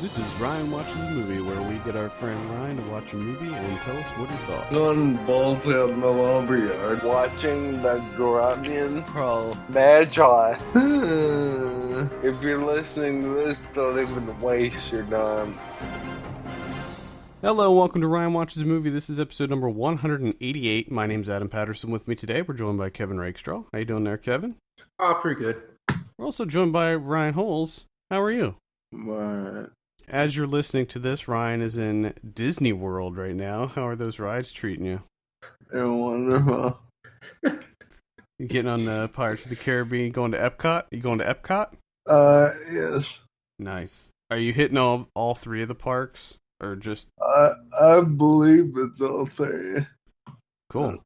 This is Ryan Watches a Movie, where we get our friend Ryan to watch a movie and tell us what he thought. Going balls out in the lumberyard. Watching the Grunion Pro Magi. Uh, If you're listening to this, don't even waste your time. Hello, welcome to Ryan Watches a Movie. This is episode number 188. My name's Adam Patterson. With me today, we're joined by Kevin Rakestraw. How you doing there, Kevin? Pretty good. We're also joined by Ryan Holes. How are you? Right. As you're listening to this, Ryan is in Disney World right now. How are those rides treating you? They're wonderful. You getting on Pirates of the Caribbean, going to Epcot? You going to Epcot? Yes. Nice. Are you hitting all three of the parks? Or just... I believe it's all three. Cool.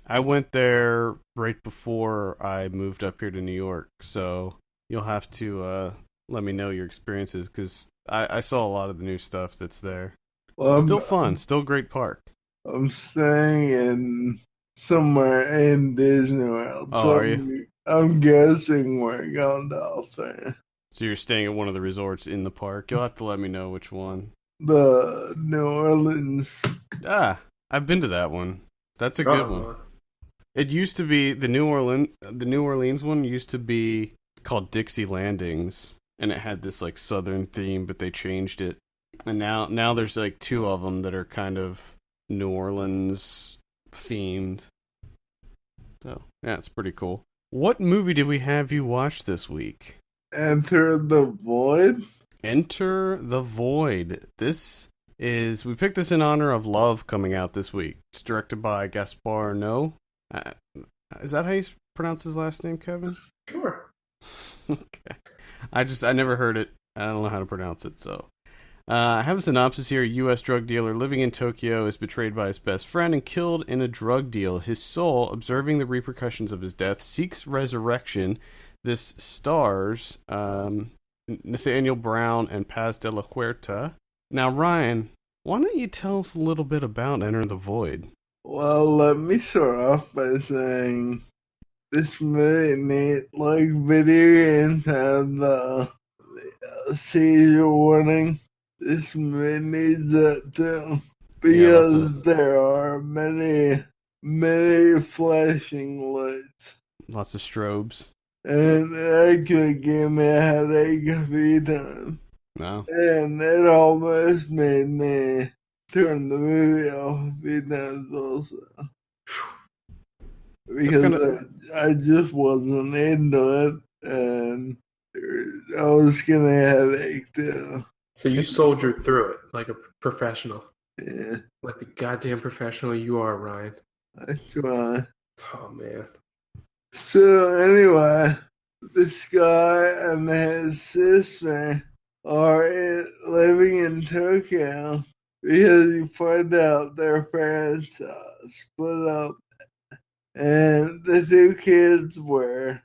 I went there right before I moved up here to New York, so you'll have to let me know your experiences, because I saw a lot of the new stuff that's there. Well, Still fun, still great park. I'm staying in somewhere in Disney World. Oh, so are you? I'm guessing we're going to all three. So you're staying at one of the resorts in the park. You'll have to let me know which one. The New Orleans. I've been to that one. That's a good one. It used to be the New Orleans one used to be called Dixie Landings, and it had this like southern theme, but they changed it. And now there's like two of them that are kind of New Orleans themed. So, yeah, it's pretty cool. What movie did we have you watch this week? Enter the Void. Enter the Void. We picked this in honor of Love coming out this week. It's directed by Gaspar Noe. Is that how you pronounce his last name, Kevin? Sure. Okay. I never heard it. I don't know how to pronounce it, so. I have a synopsis here. A U.S. drug dealer living in Tokyo is betrayed by his best friend and killed in a drug deal. His soul, observing the repercussions of his death, seeks resurrection. This stars Nathaniel Brown and Paz de la Huerta. Now, Ryan, why don't you tell us a little bit about Enter the Void? Well, let me start off by saying this movie needs, like video games have the seizure warning. This movie needs that too. Because there are many flashing lights. Lots of strobes. And that could give me a headache a few times. No. And it almost made me turn the movie off a few times also. Because I just wasn't into it, and I was getting a headache too. So you soldiered through it like a professional. Yeah. Like the goddamn professional you are, Ryan. I try. Oh, man. So anyway, this guy and his sister are living in Tokyo because you find out their parents split up, and the two kids were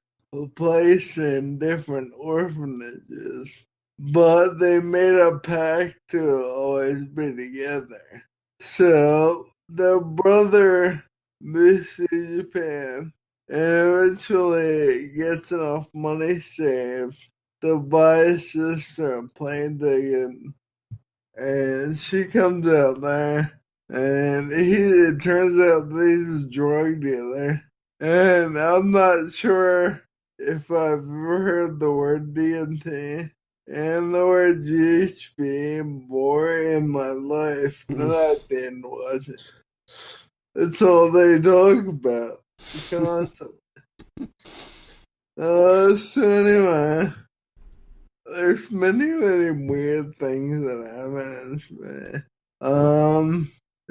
placed in different orphanages, but they made a pact to always be together. So the brother moves to Japan and eventually gets enough money saved to buy his sister a plane ticket. And she comes out there, and it turns out he's a drug dealer. And I'm not sure if I've ever heard the word DMT and the word GHB more in my life than I didn't watch it. That's all they talk about. Constantly. So anyway, there's many weird things that happen in this movie.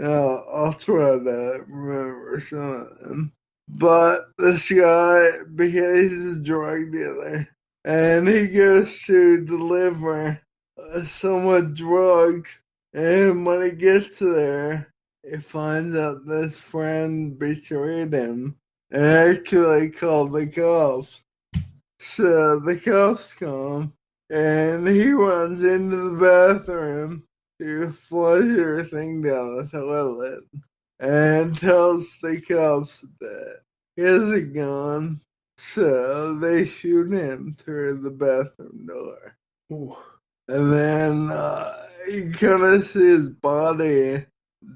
I'll try to remember some of them. But this guy, because he's a drug dealer, and he goes to deliver someone drugs, and when he gets there, he finds out this friend betrayed him and actually called the cops. So the cops come, and he runs into the bathroom to flush everything down the toilet and tells the cops that he has a gun. So they shoot him through the bathroom door. Ooh. And then you kind of see his body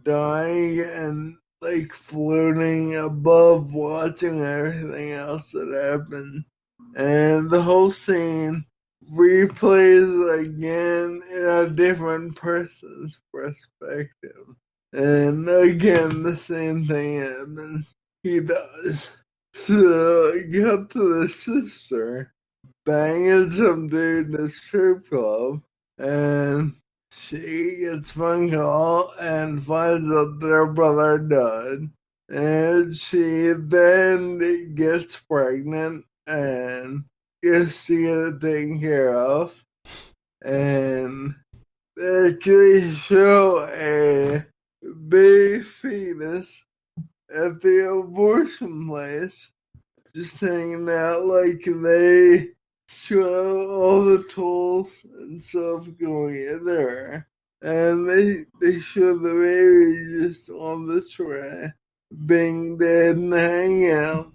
dying and like floating above, watching everything else that happened. And the whole scene replays again in a different person's perspective. And again, the same thing happens. He does. So, you got to the sister banging some dude in the strip club, and she gets a phone call and finds out their brother died. And she then gets pregnant and gets to get it taken care of. And they actually show a big fetus at the abortion place, just hanging out. Like, they show all the tools and stuff going in there, and they show the baby just on the tray, being dead and hanging out.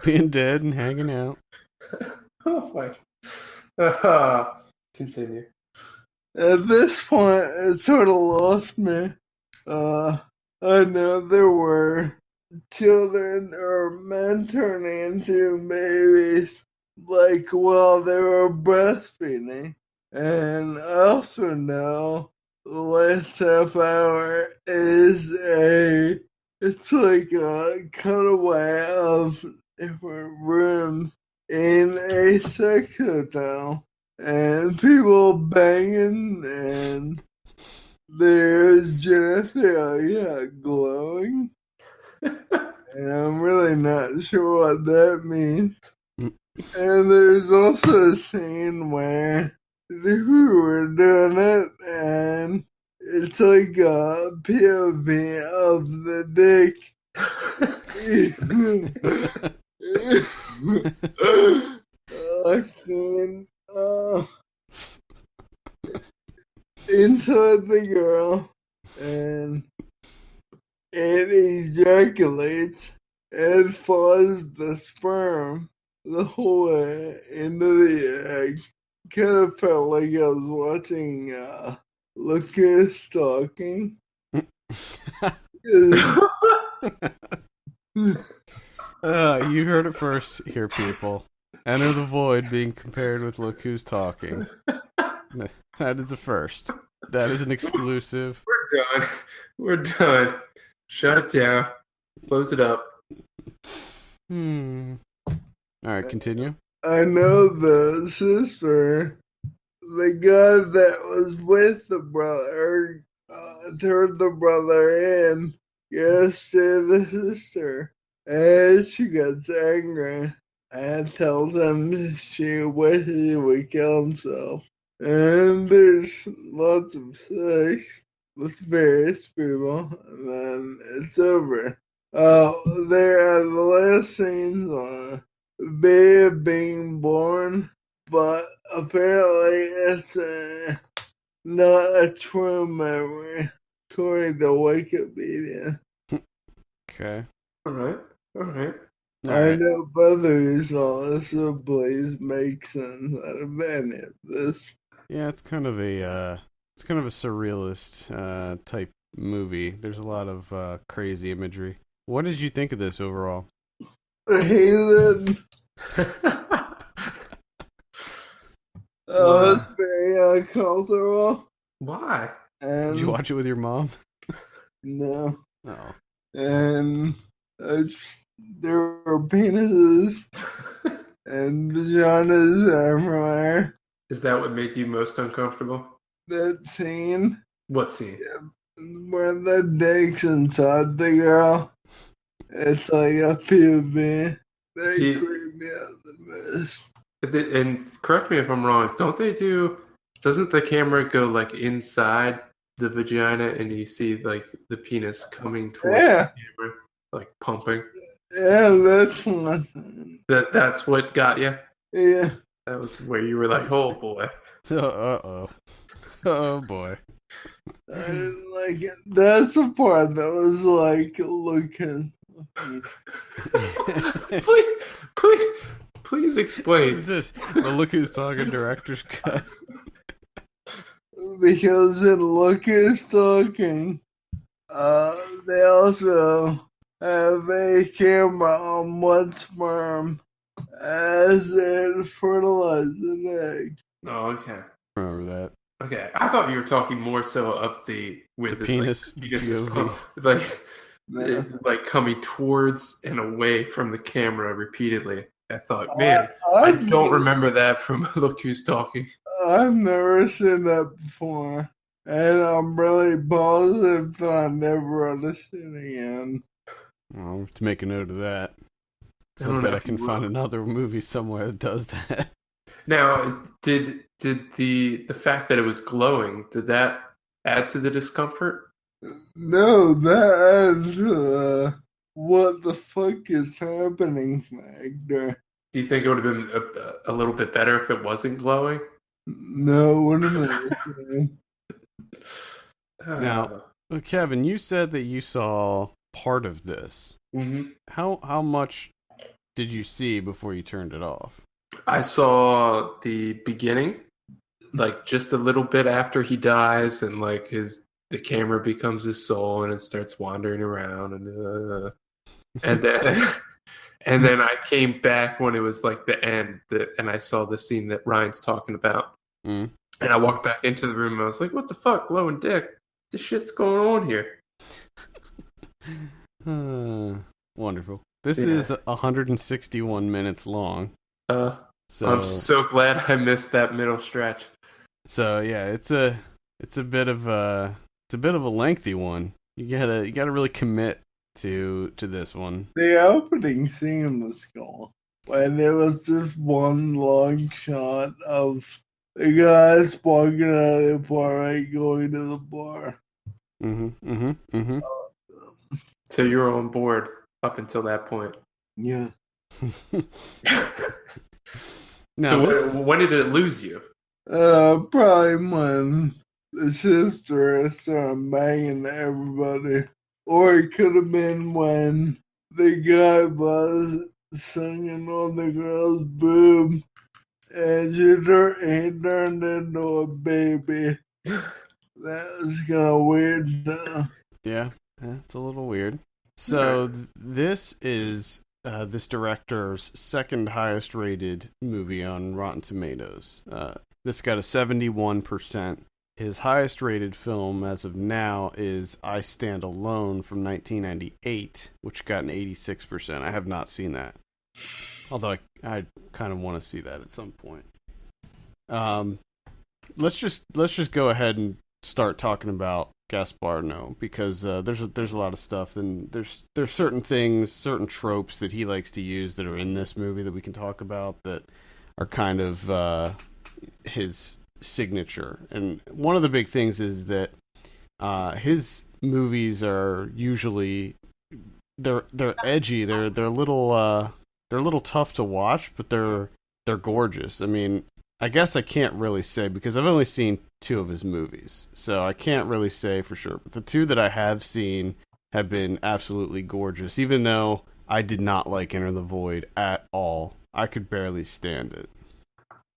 Being dead and hanging out. Oh my. Continue. At this point, it sort of lost me. I know there were children or men turning into babies, like while they were breastfeeding. And I also know the last half hour is it's like a cutaway of different rooms in a sex hotel. And people banging, and there's genitalia glowing. And I'm really not sure what that means. And there's also a scene where we were doing it, and it's like a POV of the dick. Inside the girl, and it ejaculates and follows the sperm the whole way into the egg. Kind of felt like I was watching Look Who's Talking. You heard it first here, people. Enter the Void being compared with Look Who's Talking. That is a first. That is an exclusive. We're done. We're done. Shut it down. Close it up. Alright, continue. I know the sister, the guy that was with the brother, turned the brother in, yes, to the sister. And she gets angry and tells him she wishes he would kill himself. And there's lots of sex with various people, and then it's over. There are the last scenes on baby being born, but apparently it's not a true memory, according to Wikipedia. Okay. Alright. I know both of these laws, so please make sense out of any of this. Yeah, it's kind of a surrealist type movie. There's a lot of crazy imagery. What did you think of this overall? I hated it. It's very uncomfortable. Why? Did you watch it with your mom? No. Oh. And there were penises and vaginas everywhere. Is that what made you most uncomfortable? That scene What scene? where the dick's inside the girl. It's like a POV. They creep me out the most. And correct me if I'm wrong. Doesn't the camera go like inside the vagina and you see like the penis coming towards the camera, like pumping? Yeah, that's one thing. That's what got you? Yeah. That was where you were like, oh boy. Oh boy. I didn't like it. That's the part that was like looking please explain. Is this the Look Who's Talking director's cut? Because in Look Who's Talking, they also have a camera on one sperm as it fertilizes an egg. Oh, okay. Remember that? Okay, I thought you were talking more so of the penis POV. like coming towards and away from the camera repeatedly. I thought, man, I don't remember that from Look Who's Talking. I've never seen that before, and I'm really positive that I never understand again. I'll have to make a note of that. So I bet I can find another movie somewhere that does that. Now, did the fact that it was glowing, did that add to the discomfort? No, that adds what the fuck is happening factor. Do you think it would have been a little bit better if it wasn't glowing? No, what am I Now, Kevin, you said that you saw part of this. Mm-hmm. How much did you see before you turned it off? I saw the beginning, like just a little bit after he dies, and like the camera becomes his soul, and it starts wandering around, and then and then I came back when it was like the end, and I saw the scene that Ryan's talking about, and I walked back into the room, and I was like, "What the fuck, glowing dick? This shit's going on here." Wonderful. This is 161 minutes long. So I'm so glad I missed that middle stretch. So yeah, it's a bit of a lengthy one. You gotta really commit to this one. The opening scene was cool. When it was just one long shot of the guys walking out of the bar, right, going to the bar. So you were on board up until that point. Yeah. So when did it lose you? Probably when the sister started banging everybody. Or it could have been when the guy was singing on the girl's boob and he turned into a baby. That was kind of weird. Yeah, it's a little weird. So this is this director's second highest rated movie on Rotten Tomatoes. This got a 71%. His highest rated film as of now is I Stand Alone from 1998, which got an 86%. I have not seen that. Although I kind of want to see that at some point. Let's just go ahead and start talking about Gaspar Noe, because there's a lot of stuff, and there's certain things, certain tropes that he likes to use that are in this movie that we can talk about that are kind of his signature. And one of the big things is that his movies are usually they're edgy, they're a little tough to watch, but they're gorgeous. I mean, I guess I can't really say because I've only seen 2 of his movies, so I can't really say for sure. But the 2 that I have seen have been absolutely gorgeous, even though I did not like Enter the Void at all. I could barely stand it.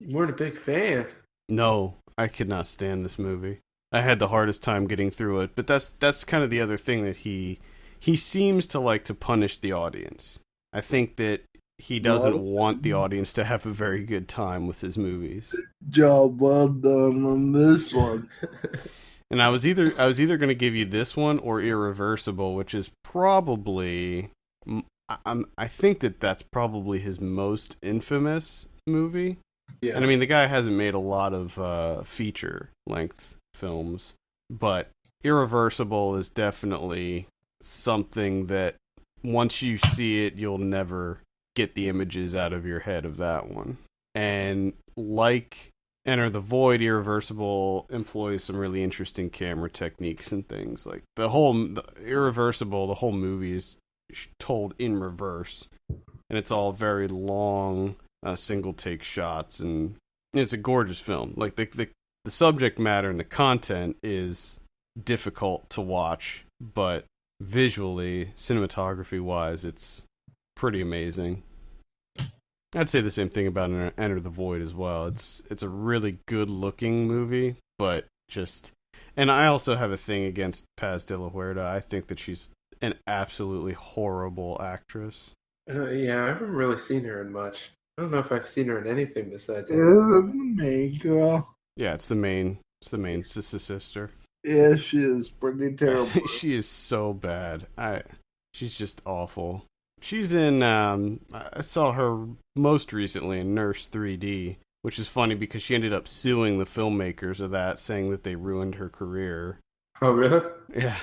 You weren't a big fan. No, I could not stand this movie. I had the hardest time getting through it, but that's kind of the other thing that he seems to like to punish the audience. I think that he doesn't want the audience to have a very good time with his movies. Job well done on this one. And I was either going to give you this one or Irreversible, which is probably I think that's probably his most infamous movie. Yeah. And I mean, the guy hasn't made a lot of feature length films, but Irreversible is definitely something that once you see it, you'll never get the images out of your head of that one. And like Enter the Void, Irreversible employs some really interesting camera techniques and things. Like the Irreversible, the whole movie is told in reverse, and it's all very long single take shots, and it's a gorgeous film. Like the subject matter and the content is difficult to watch, but visually, cinematography wise, it's pretty amazing. I'd say the same thing about Enter the Void as well. It's a really good looking movie, but just, and I also have a thing against Paz de la Huerta. I think that she's an absolutely horrible actress. Yeah, I haven't really seen her in much. I don't know if I've seen her in anything besides. The main girl. Yeah, it's the main sister. Yeah, she is pretty terrible. She is so bad. She's just awful. She's in, I saw her most recently in Nurse 3D, which is funny because she ended up suing the filmmakers of that, saying that they ruined her career. Oh, really? Yeah.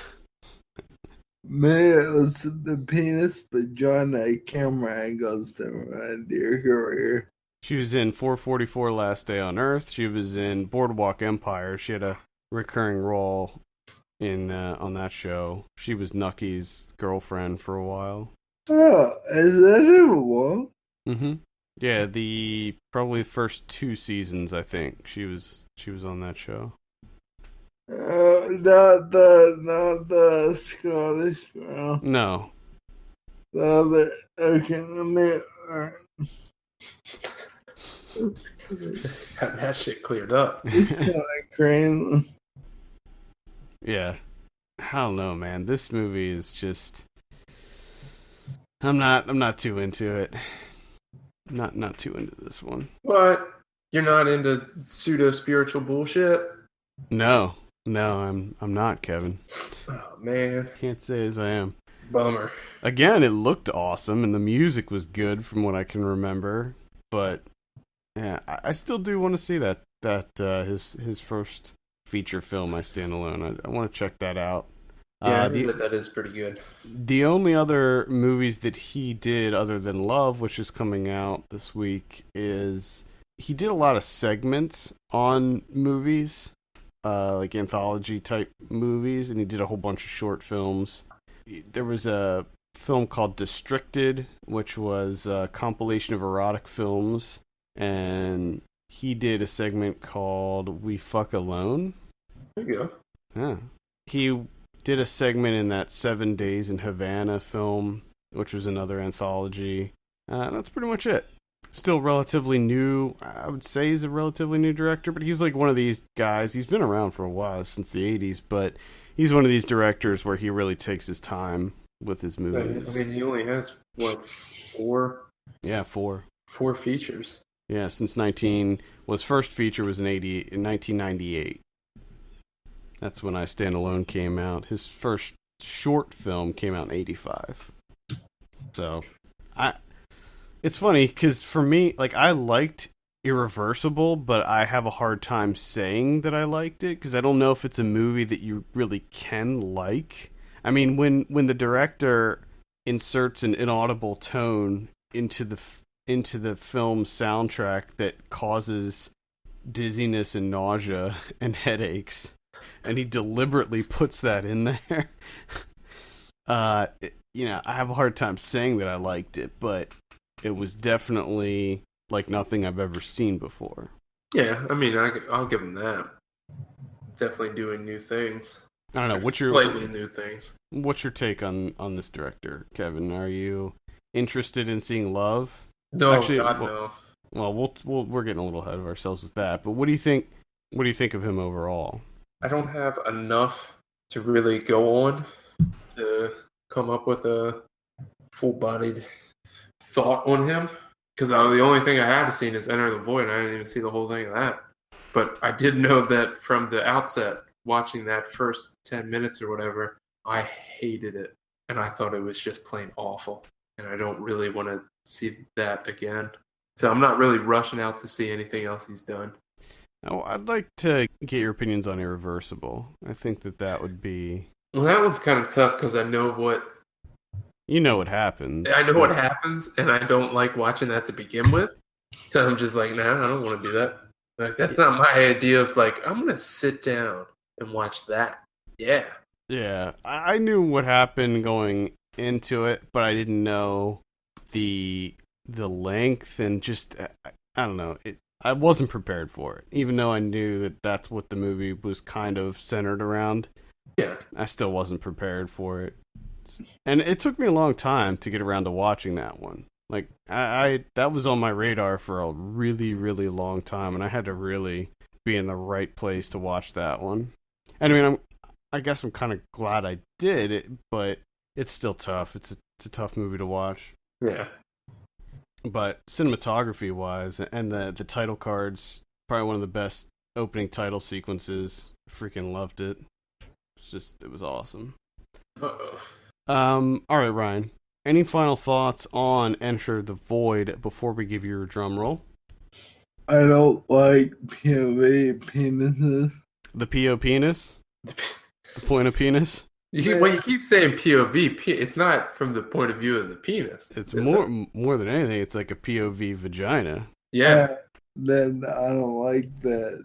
Maybe it was the penis vagina camera angles that ruined your career. She was in 444 Last Day on Earth. She was in Boardwalk Empire. She had a recurring role in on that show. She was Nucky's girlfriend for a while. Oh, is that who it was? Mm-hmm. Yeah, the probably first 2 seasons, I think she was on that show. Not the Scottish girl. No. The other. Okay, let me. Alright. Got that shit cleared up. It's kind of crazy. Yeah. I don't know, man. This movie is just. I'm not too into it. Not too into this one. What? You're not into pseudo spiritual bullshit? No, I'm not, Kevin. Oh man, Can't say as I am. bummer. Again, it looked awesome and the music was good from what I can remember, but yeah, I still do want to see that his first feature film, I Stand Alone. I want to check that out. Yeah, that is pretty good. The only other movies that he did other than Love, which is coming out this week, is he did a lot of segments on movies, like anthology type movies, and he did a whole bunch of short films. There was a film called Districted, which was a compilation of erotic films, and he did a segment called We Fuck Alone. There you go. Yeah. He did a segment in that 7 Days in Havana film, which was another anthology. That's pretty much it. Still relatively new. I would say he's a relatively new director, but he's like one of these guys. He's been around for a while, since the 80s, but he's one of these directors where he really takes his time with his movies. I mean, he only has, what, 4? Yeah, 4. 4 features. Yeah, since his first feature was in 1998. That's when I Stand Alone came out. His first short film came out in 85. So, it's funny because for me, like, I liked Irreversible, but I have a hard time saying that I liked it because I don't know if it's a movie that you really can like. I mean, when the director inserts an inaudible tone into the film soundtrack that causes dizziness and nausea and headaches, and he deliberately puts that in there. I have a hard time saying that I liked it, but it was definitely like nothing I've ever seen before. Yeah, I mean, I'll give him that. Definitely doing new things. I don't know. Slightly new things. What's your take on this director, Kevin? Are you interested in seeing Love? No, actually, God, no. Well, we're getting a little ahead of ourselves with that. But what do you think? What do you think of him overall? I don't have enough to really go on to come up with a full-bodied thought on him. Because the only thing I have seen is Enter the Void, and I didn't even see the whole thing of that. But I did know that from the outset, watching that first 10 minutes or whatever, I hated it. And I thought it was just plain awful. And I don't really want to see that again. So I'm not really rushing out to see anything else he's done. Oh, I'd like to get your opinions on Irreversible. I think that would be... Well, that one's kind of tough because I know what... You know what happens. I know what happens, and I don't like watching that to begin with. So I'm just like, nah, I don't want to do that. Like, that's not my idea of, like, I'm going to sit down and watch that. Yeah. Yeah, I knew what happened going into it, but I didn't know the length and just, I don't know, I wasn't prepared for it. Even though I knew that that's what the movie was kind of centered around. Yeah. I still wasn't prepared for it. And it took me a long time to get around to watching that one. Like, I that was on my radar for a really, really long time, and I had to really be in the right place to watch that one. And I mean, I guess I'm kind of glad I did it, but it's still tough. It's a tough movie to watch. Yeah. But cinematography wise, and the title cards, probably one of the best opening title sequences. Freaking loved it. It was awesome. Uh-oh. All right, Ryan. Any final thoughts on Enter the Void before we give you your drum roll? I don't like POV penises. The PO penis? The point of penis? When you keep saying POV, it's not from the point of view of the penis. It's more than anything. It's like a POV vagina. Yeah. Then I don't like that.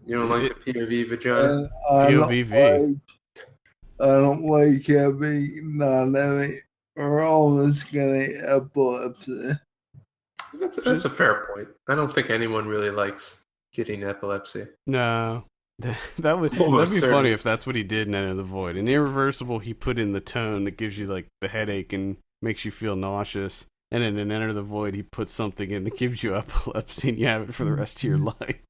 You don't like the POV vagina? POVV. I don't like having non-having or almost getting epilepsy. That's a fair point. I don't think anyone really likes getting epilepsy. No. That'd be funny if that's what he did in Enter the Void. In Irreversible, he put in the tone that gives you like the headache and makes you feel nauseous. And then in Enter the Void, he puts something in that gives you epilepsy and you have it for the rest of your life.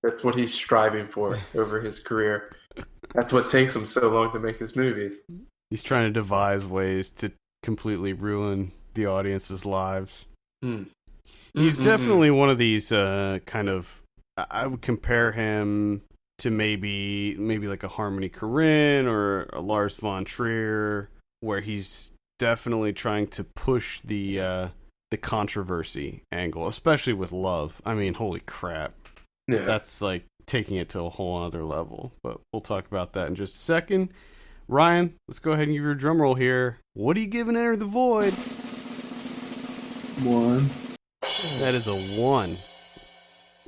That's what he's striving for over his career. That's what takes him so long to make his movies. He's trying to devise ways to completely ruin the audience's lives. He's definitely one of these kind of... I would compare him to maybe like a Harmony Korine or a Lars von Trier, where he's definitely trying to push the controversy angle, especially with love. I mean, holy crap. Yeah. That's like taking it to a whole other level. But we'll talk about that in just a second. Ryan, let's go ahead and give your drum roll here. What are you giving Enter the Void? 1. That is a 1.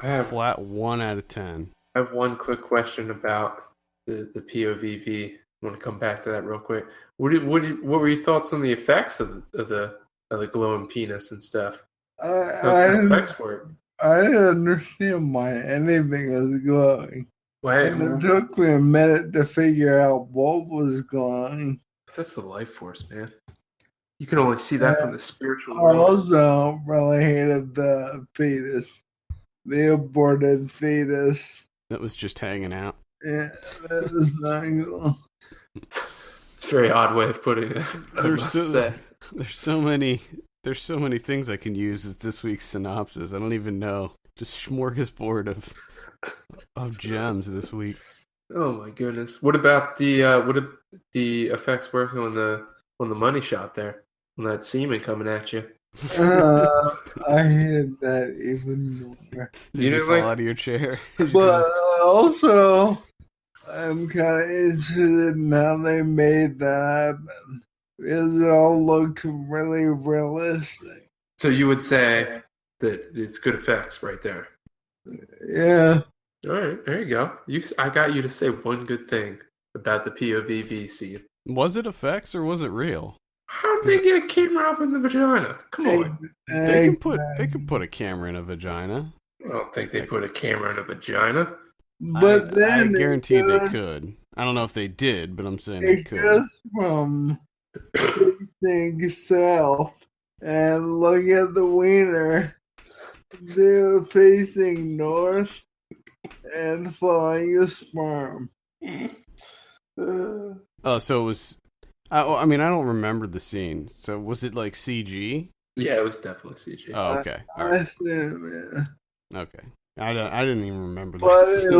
I Flat 1 out of 10. have one quick question about the POVV. I want to come back to that real quick. What were your thoughts on the effects of the glowing penis and stuff? How's the effects work? I didn't understand why anything was glowing. And it took me a minute to figure out what was glowing. That's the life force, man. You can only see that from the spiritual I world. also really hated the fetus. The aborted fetus. That was just hanging out. Yeah, that is not cool. It's a very odd way of putting it. There's so many things I can use as this week's synopsis. I don't even know. Just smorgasbord of gems this week. Oh my goodness! What about the effects working on the money shot there? On that semen coming at you? I hated that even more. Did you fall out of your chair? But also, I'm kind of interested in how they made that happen. Because it all looked really realistic. So you would say that it's good effects right there. Yeah. All right, there you go. I got you to say one good thing about the POVV scene. Was it effects or was it real? How did they get a camera up in the vagina? Come on. They can put a camera in a vagina. I don't think they put a camera in a vagina. But I guarantee they could. I don't know if they did, but I'm saying they could. Just from facing south and look at the wiener. They're facing north and flying a sperm. Oh, so it was... I mean, I don't remember the scene. So was it like CG? Yeah, it was definitely CG. Oh, okay. I assume, yeah. Okay. I didn't even remember that. But scene. it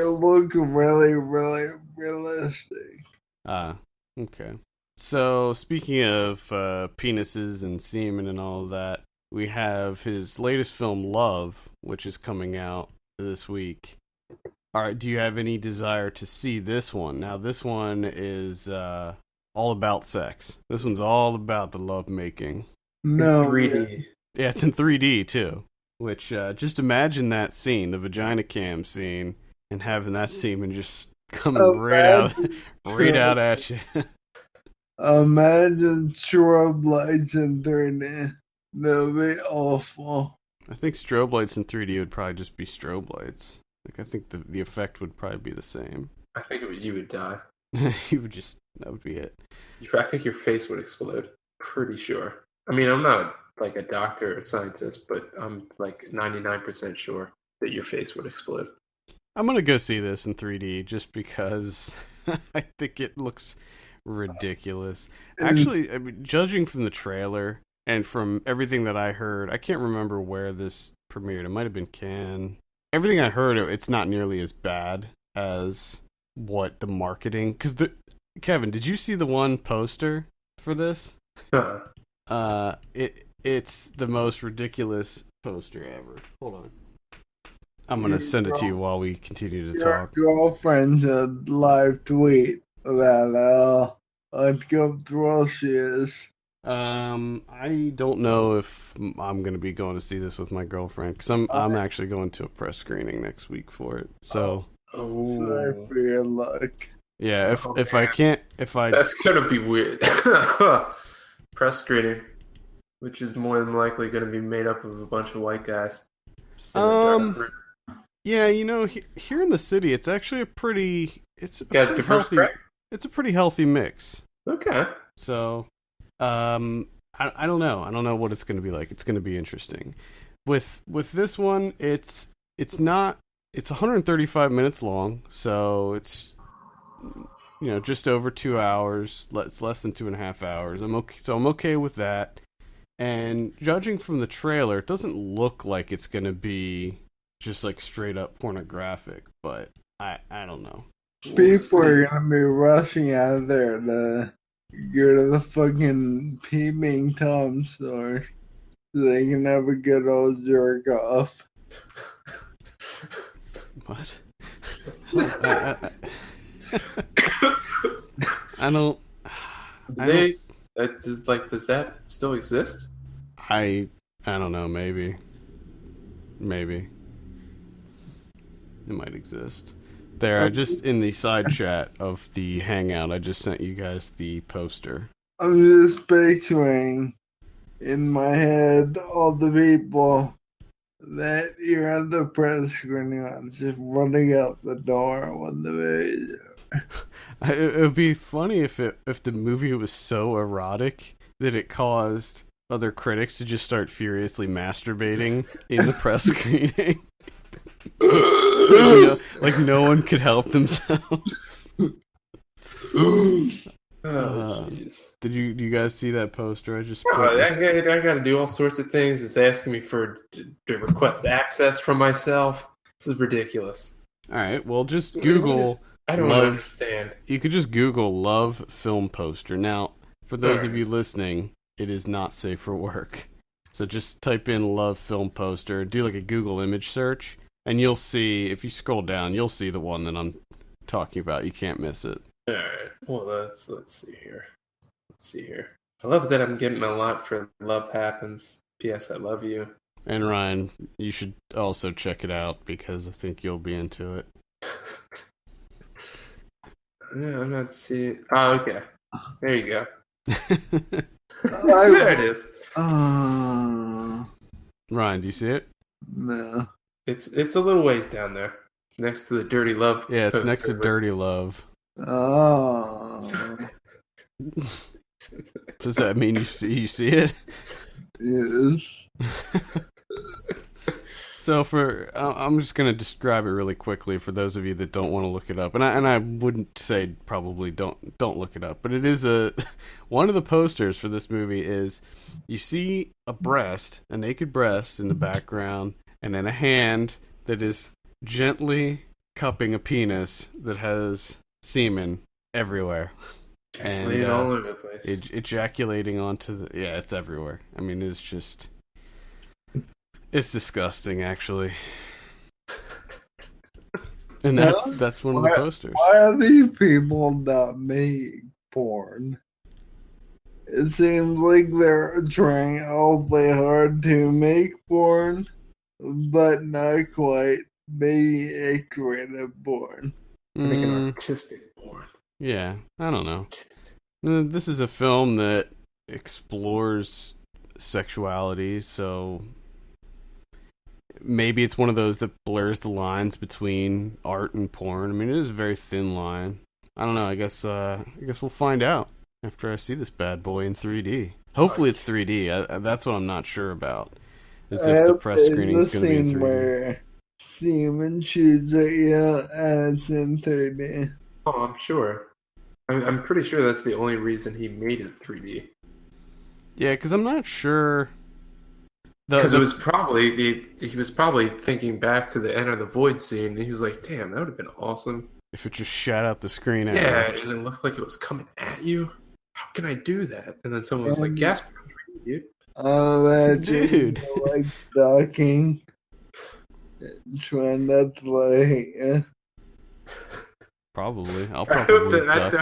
looked really, really realistic. Okay. So, speaking of penises and semen and all of that, we have his latest film, Love, which is coming out this week. All right, do you have any desire to see this one? Now, this one is all about sex. This one's all about the love making. No. 3D. Yeah, it's in 3D, too. Which, just imagine that scene, the vagina cam scene, and having that semen just coming right out at you. Imagine strobe lights in 3D. That would be awful. I think strobe lights in 3D would probably just be strobe lights. Like, I think the effect would probably be the same. I think you would die. You would just, that would be it. I think your face would explode. Pretty sure. I mean, I'm not like a doctor or scientist, but I'm like 99% sure that your face would explode. I'm gonna go see this in 3D just because I think it looks ridiculous. Actually, I mean, judging from the trailer and from everything that I heard, I can't remember where this premiered. It might have been Cannes. Everything I heard, it's not nearly as bad as what the marketing. Because Kevin, did you see the one poster for this? It's the most ridiculous poster ever. Hold on. I'm gonna send it to you while we continue to talk. Your girlfriend's a live tweet about how uncomfortable she is. I don't know if I'm gonna be going to see this with my girlfriend because I'm actually going to a press screening next week for it. So, sorry for your luck. Yeah, if that's gonna be weird. Press screening, which is more than likely gonna be made up of a bunch of white guys. Yeah, here in the city, it's actually a pretty healthy mix. Okay. So, I don't know. I don't know what it's going to be like. It's going to be interesting. With this one, it's 135 minutes long, so it's just over 2 hours. It's less than 2.5 hours. I'm okay with that. And judging from the trailer, it doesn't look like it's going to be just like straight up pornographic, but I don't know. People are gonna be rushing out of there to go to the fucking Peeping Tom store so they can have a good old jerk off. What? I don't. Does that still exist? I don't know. Maybe. It might exist. There, I just in the side chat of the Hangout, I just sent you guys the poster. I'm just picturing in my head all the people that you're at the press screening on, just running out the door when the video. It would be funny if the movie was so erotic that it caused other critics to just start furiously masturbating in the press screening. Like no one could help themselves. Do you guys see that poster? I just I got to do all sorts of things. It's asking me to request access from myself. This is ridiculous. All right, well, just Google. I don't understand. You could just Google "love film poster." Now, for those of you listening, it is not safe for work. So just type in "love film poster." Do like a Google image search. And you'll see, if you scroll down, you'll see the one that I'm talking about. You can't miss it. All right. Well, let's see here. I love that I'm getting a lot for Love Happens. P.S. I love you. And Ryan, you should also check it out because I think you'll be into it. Yeah, I'm not seeing. Oh, okay. There you go. There it is. Ryan, do you see it? No. It's a little ways down there, next to the Dirty Love. Yeah, it's next to Dirty Love. Oh. Does that mean you see it? Yes. So I'm just gonna describe it really quickly for those of you that don't want to look it up, and I wouldn't say probably don't look it up, but it is one of the posters for this movie is you see a naked breast in the background. And then a hand that is gently cupping a penis that has semen everywhere. And all over the place. Ejaculating onto it's everywhere. I mean, it's disgusting, actually. And that's one of the posters. Why are these people not making porn? It seems like they're trying awfully hard to make porn. But not quite be a creative porn. Make an artistic porn. Yeah, I don't know. This is a film that explores sexuality, so maybe it's one of those that blurs the lines between art and porn. I mean, it is a very thin line. I don't know. I guess we'll find out after I see this bad boy in 3D. Hopefully, it's 3D. That's what I'm not sure about. Is if the press screening is going to be in 3D. Where Steven shoots at you and it's in 3D. Oh, I'm sure. I'm pretty sure that's the only reason he made it 3D. Yeah, because I'm not sure. Because it was probably he was probably thinking back to the Enter the Void scene, and he was like, "Damn, that would have been awesome if it just shot out the screen." Yeah, and it looked like it was coming at you. How can I do that? And then someone was like, "Gaspar, dude." Dude, like ducking, trying not to like. Yeah. Probably, I'll probably duck.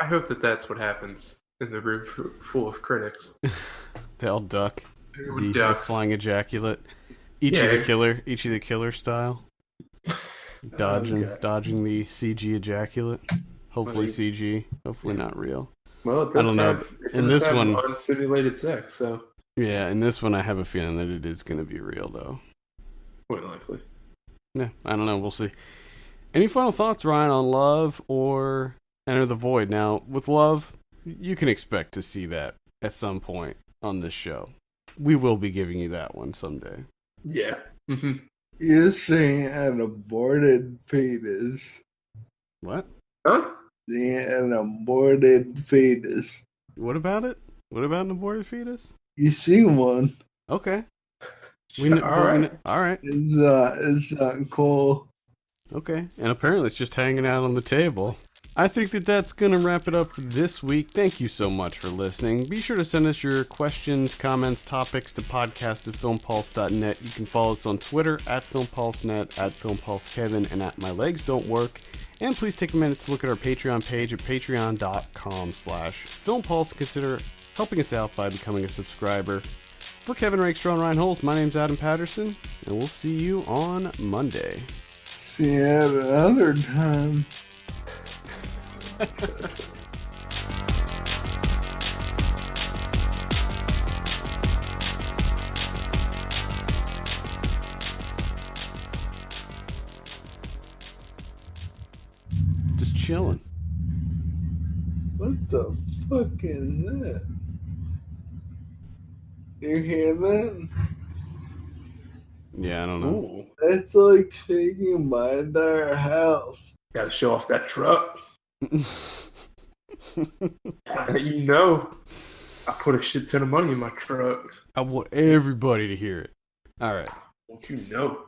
I hope that that's what happens in the room full of critics. They all duck. The flying ejaculate. Each of the killer style. Dodging the CG ejaculate. Hopefully CG. Hopefully not real. Well, I don't know. In this one, unsimulated sex. So yeah, in this one, I have a feeling that it is going to be real, though. More likely. Yeah, I don't know. We'll see. Any final thoughts, Ryan, on Love or Enter the Void? Now, with Love, you can expect to see that at some point on this show. We will be giving you that one someday. Yeah. Mm-hmm. You're saying an aborted fetus. What? Huh? An aborted fetus. What about it? What about an aborted fetus? You see one. Okay. All right. It's not cool. Okay. And apparently it's just hanging out on the table. I think that's going to wrap it up for this week. Thank you so much for listening. Be sure to send us your questions, comments, topics to podcast@filmpulse.net. You can follow us on Twitter @FilmPulseNet, @FilmPulseKevin, and @MyLegsDon'tWork. And please take a minute to look at our Patreon page at patreon.com/FilmPulse. Consider helping us out by becoming a subscriber. For Kevin Rakestraw and Ryan Holes, my name's Adam Patterson, and we'll see you on Monday. See you at another time. Just chilling. What the fuck is that? You hear that? Yeah, I don't know. Ooh. That's like shaking my entire house. Gotta show off that truck. You know, I put a shit ton of money in my truck. I want everybody to hear it. All right. Don't you know?